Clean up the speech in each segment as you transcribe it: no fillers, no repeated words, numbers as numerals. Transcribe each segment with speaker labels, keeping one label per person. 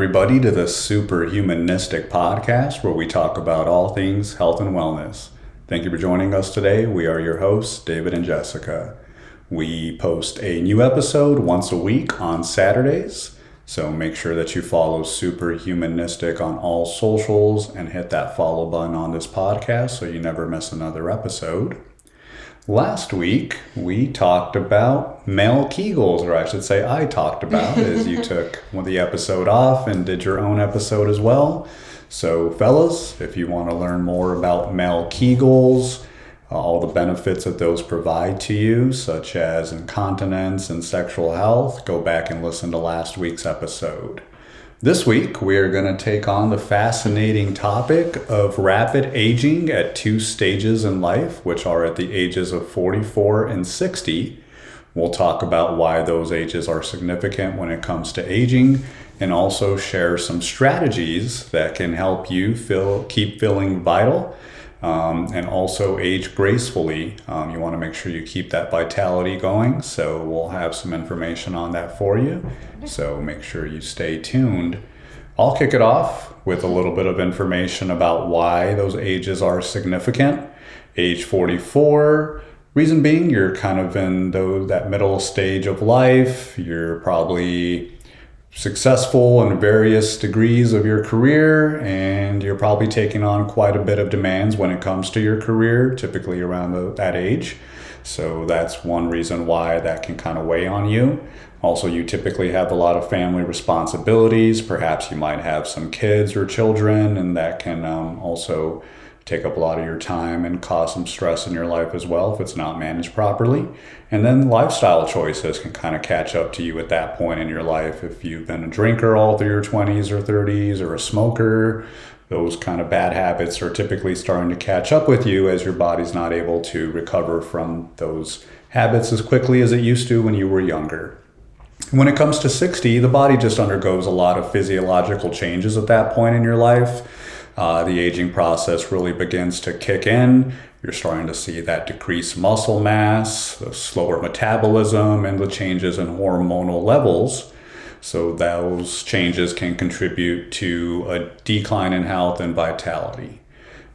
Speaker 1: everybody, to the Superhumanistic podcast where we talk about all things health and wellness. Thank you for joining us today. We are your hosts, David and Jessica. We post a new episode once a week on Saturdays, so make sure that you follow Superhumanistic on all socials and hit that follow button on this podcast so you never miss another episode. Last week, we talked about male Kegels, or I should say I talked about, as you took the episode off and did your own episode as well. So fellas, if you want to learn more about male Kegels, all the benefits that those provide to you, such as incontinence and sexual health, go back and listen to last week's episode. This week, we are going to take on the fascinating topic of rapid aging at two stages in life, which are at the ages of 44 and 60. We'll talk about why those ages are significant when it comes to aging, and also share some strategies that can help you keep feeling vital, and also age gracefully. You want to make sure you keep that vitality going, so we'll have some information on that for you. So make sure you stay tuned. I'll kick it off with a little bit of information about why those ages are significant. Age 44, reason being you're kind of in that middle stage of life. You're probably successful in various degrees of your career, and you're probably taking on quite a bit of demands when it comes to your career, typically around that age. So that's one reason why that can kind of weigh on you. Also, you typically have a lot of family responsibilities. Perhaps you might have some kids or children, and that can also take up a lot of your time and cause some stress in your life as well if it's not managed properly. And then lifestyle choices can kind of catch up to you at that point in your life. If you've been a drinker all through your 20s or 30s, or a smoker, those kind of bad habits are typically starting to catch up with you as your body's not able to recover from those habits as quickly as it used to when you were younger. When it comes to 60, the body just undergoes a lot of physiological changes at that point in your life. The aging process really begins to kick in. You're starting to see that decreased muscle mass, the slower metabolism, and the changes in hormonal levels. So those changes can contribute to a decline in health and vitality.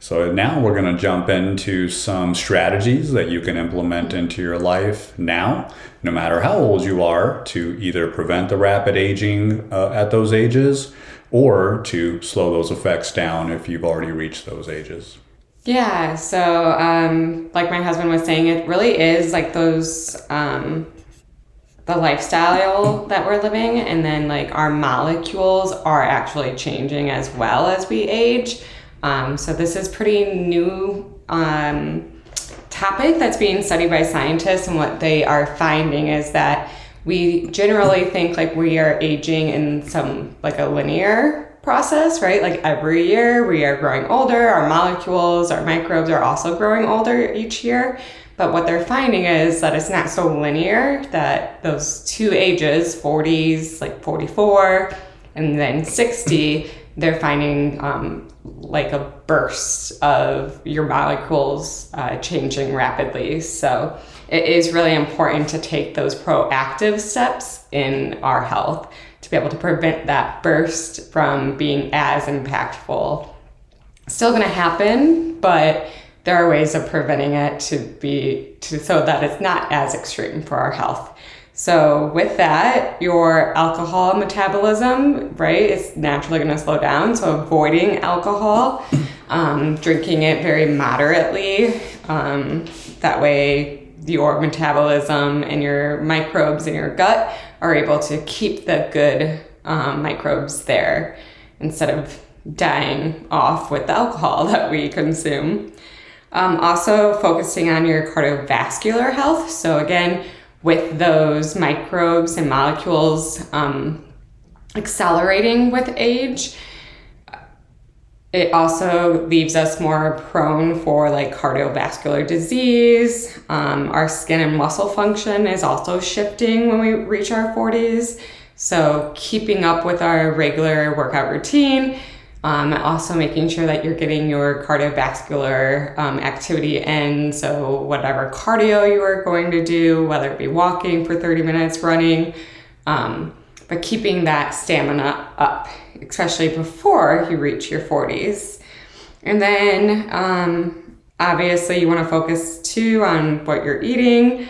Speaker 1: So now we're going to jump into some strategies that you can implement into your life now, no matter how old you are, to either prevent the rapid aging at those ages, or to slow those effects down if you've already reached those ages.
Speaker 2: Yeah, so like my husband was saying, it really is like those, the lifestyle that we're living, and then like our molecules are actually changing as well as we age. So this is pretty new topic that's being studied by scientists, and what they are finding is that we generally think like we are aging in some like a linear process, right? Like every year we are growing older, our molecules, our microbes are also growing older each year. But what they're finding is that it's not so linear, that those two ages, 40s, like 44, and then 60, they're finding like a burst of your molecules changing rapidly. So it is really important to take those proactive steps in our health to be able to prevent that burst from being as impactful. Still going to happen, but there are ways of preventing it so that it's not as extreme for our health. So with that, your alcohol metabolism, right, is naturally going to slow down. So avoiding alcohol, drinking it very moderately. That way your metabolism and your microbes in your gut are able to keep the good microbes there instead of dying off with the alcohol that we consume. Also focusing on your cardiovascular health. So again, with those microbes and molecules accelerating with age, it also leaves us more prone for like cardiovascular disease. Our skin and muscle function is also shifting when we reach our 40s. So keeping up with our regular workout routine, also making sure that you're getting your cardiovascular activity in. So whatever cardio you are going to do, whether it be walking for 30 minutes, running, but keeping that stamina up especially before you reach your 40s. And then obviously you want to focus too on what you're eating,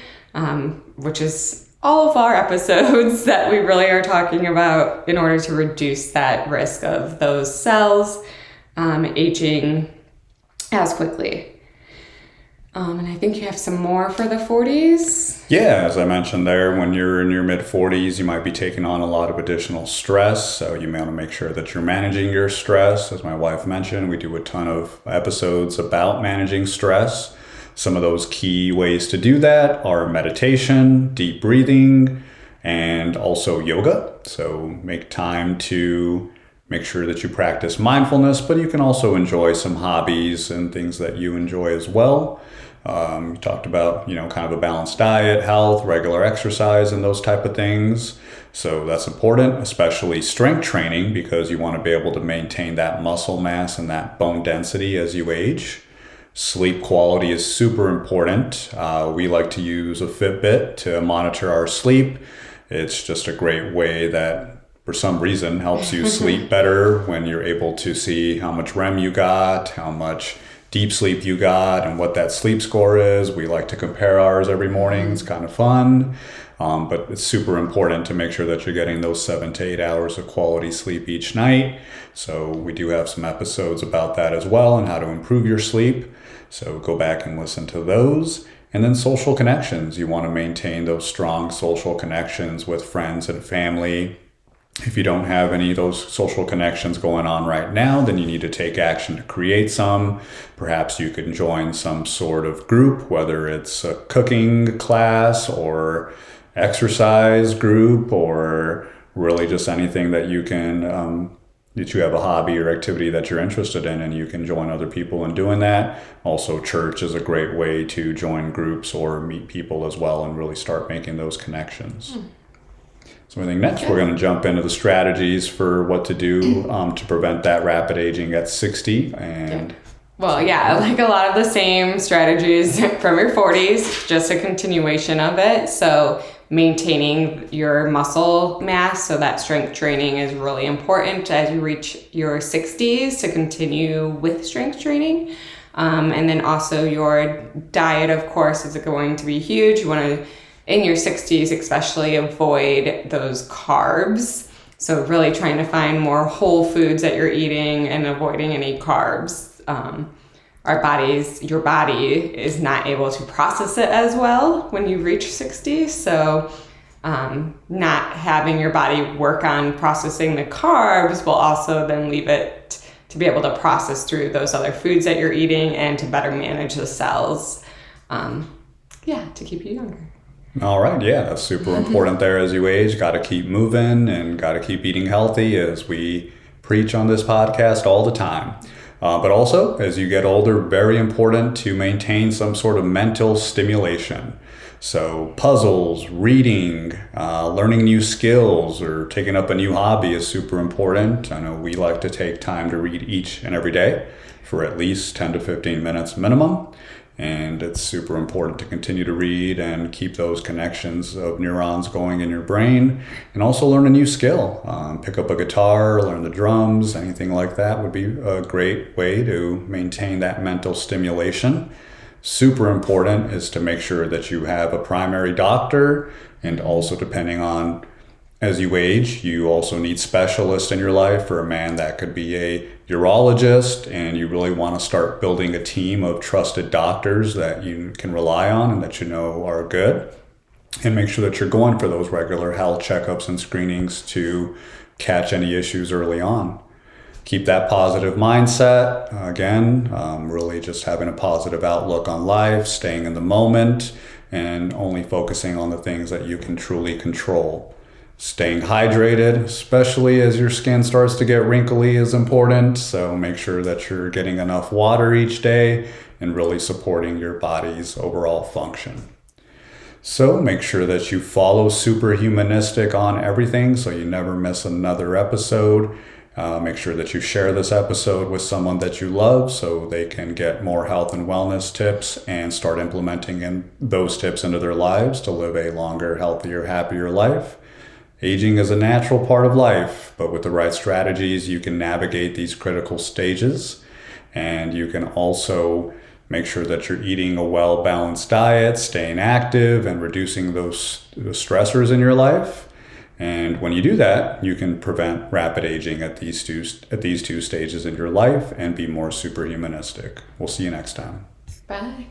Speaker 2: which is all of our episodes that we really are talking about in order to reduce that risk of those cells aging as quickly. And I think you have some more for the 40s.
Speaker 1: Yeah, as I mentioned there, when you're in your mid-40s, you might be taking on a lot of additional stress. So you may want to make sure that you're managing your stress. As my wife mentioned, we do a ton of episodes about managing stress. Some of those key ways to do that are meditation, deep breathing, and also yoga. So make time to make sure that you practice mindfulness, but you can also enjoy some hobbies and things that you enjoy as well. You talked about, kind of a balanced diet, health, regular exercise, and those type of things. So that's important, especially strength training, because you want to be able to maintain that muscle mass and that bone density as you age. Sleep quality is super important. We like to use a Fitbit to monitor our sleep. It's just a great way that, for some reason, helps you sleep better when you're able to see how much REM you got, how much deep sleep you got, and what that sleep score is. We like to compare ours every morning. It's kind of fun, but it's super important to make sure that you're getting those 7 to 8 hours of quality sleep each night. So we do have some episodes about that as well and how to improve your sleep. So go back and listen to those. And then social connections. You want to maintain those strong social connections with friends and family. If you don't have any of those social connections going on right now, then you need to take action to create some. Perhaps you can join some sort of group, whether it's a cooking class or exercise group, or really just anything that you can, that you have a hobby or activity that you're interested in, and you can join other people in doing that. Also, church is a great way to join groups or meet people as well and really start making those connections. So I think next we're going to jump into the strategies for what to do to prevent that rapid aging at 60. And
Speaker 2: well, yeah, like a lot of the same strategies from your 40s, just a continuation of it. So maintaining your muscle mass, so that strength training is really important as you reach your 60s to continue with strength training. And then also your diet, of course, is going to be huge. You want to, in your 60s especially, avoid those carbs. So really trying to find more whole foods that you're eating and avoiding any carbs. Your body is not able to process it as well when you reach 60. So not having your body work on processing the carbs will also then leave it to be able to process through those other foods that you're eating and to better manage the cells. To keep you younger.
Speaker 1: All right, yeah, that's super important there as you age. Got to keep moving and got to keep eating healthy, as we preach on this podcast all the time. But also, as you get older, very important to maintain some sort of mental stimulation. So puzzles, reading, learning new skills, or taking up a new hobby is super important. I know we like to take time to read each and every day for at least 10 to 15 minutes minimum. And it's super important to continue to read and keep those connections of neurons going in your brain, and also learn a new skill. Pick up a guitar, learn the drums, anything like that would be a great way to maintain that mental stimulation. Super important is to make sure that you have a primary doctor, and also, depending on as you age, you also need specialists in your life. For a man, that could be a urologist, and you really want to start building a team of trusted doctors that you can rely on and that you know are good. And make sure that you're going for those regular health checkups and screenings to catch any issues early on. Keep that positive mindset. Again, really just having a positive outlook on life, staying in the moment, and only focusing on the things that you can truly control. Staying hydrated, especially as your skin starts to get wrinkly, is important. So make sure that you're getting enough water each day and really supporting your body's overall function. So make sure that you follow Superhumanistic on everything so you never miss another episode. Make sure that you share this episode with someone that you love so they can get more health and wellness tips and start implementing those tips into their lives to live a longer, healthier, happier life. Aging is a natural part of life, but with the right strategies, you can navigate these critical stages, and you can also make sure that you're eating a well-balanced diet, staying active, and reducing those stressors in your life. And when you do that, you can prevent rapid aging at these two stages in your life and be more superhumanistic. We'll see you next time.
Speaker 2: Bye.